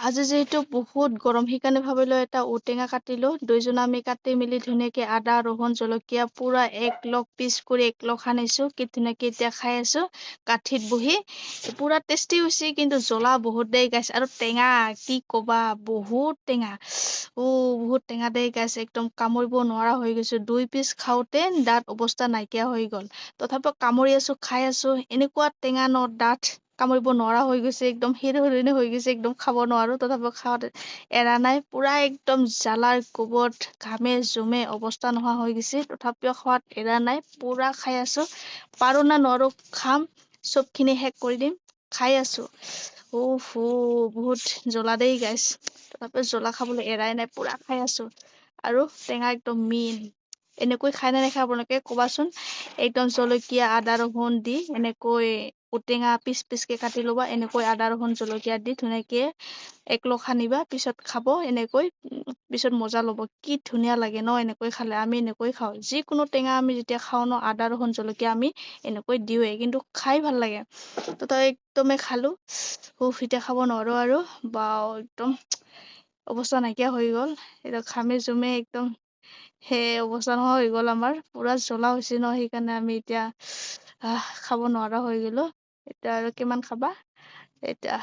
আজি যেহেতু বহুত গৰম সেইকাৰণে ভাবিলো এটা ঔটেঙা কাটিলো দুইজনে আমি কাটি মিলি ধুনীয়াকে আদা ৰহুন জলকীয়া পুৰা একলগ পিচ কৰি একলগ সানিছো কি ধুনীয়াকে এতিয়া খাই আছো কাঠিত বহি পুৰা টেষ্টি হৈছে কিন্তু জ্বলা বহুত দেই গাইছ আৰু টেঙা কি কবা বহুত টেঙা বহুত টেঙা দেই গাইছ একদম কামুৰিব নোৱাৰা হৈ গৈছো 2 পিচ খাওঁতে দাঁত অৱস্থা নাইকিয়া হৈ গল তথাপিও কামুৰি আছো খাই আছো এনেকুৱা টেঙা ন দাঁত কামুৰিব নোৱাৰা হৈ গৈছে একদম হিৰহিৰণি হৈ গৈছে একদম খাব নোৱাৰো তথাপিও খাওঁতে এৰা নাই পুৰা একদম জ্বালাৰ কোবত ঘামে জুমে অৱস্থা নোহোৱা হৈ গৈছে তথাপিও খোৱাত এৰা নাই পুৰা খাই আছো পাৰো না নোৱাৰো খাম চবখিনি শেষ কৰি দিম খাই আছো বহুত জ্বলা দেই গাইছ তথাপিও জ্বলা খাবলৈ এৰাই নাই পুৰা খাই আছো আৰু টেঙা একদম মেইন এনেকৈ খাই নে নাখায় আপোনালোকে কবাচোন একদম জলকীয়া আদা ৰহুন দি এনেকৈ ঔটেঙা পিচ পিচকে কাটি ল'বা এনেকৈ আদা ৰহুন জলকীয়া দি ধুনীয়াকে একলগ সানিবা পিছত খাব এনেকৈ পিছত মজা ল'ব কি ধুনীয়া লাগে ন এনেকৈ খালে আমি এনেকৈ খাওঁ যিকোনো টেঙা আমি যেতিয়া খাওঁ ন আদা ৰহুন জলকীয়া আমি এনেকৈ দিওঁৱে কিন্তু খাই ভাল লাগে তো তই একদমে খালো এতিয়া খাব নোৱাৰো আৰু বা একদম অৱস্থা নাইকিয়া হৈ গল এতিয়া ঘামে জুমে একদম সেই অৱস্থা নোহোৱা হৈ গল আমাৰ পুৰা জ্বলা হৈছে ন সেইকাৰণে আমি এতিয়া খাব নোৱাৰা হৈ গলো এতিয়া আৰু কিমান খাবা এতিয়া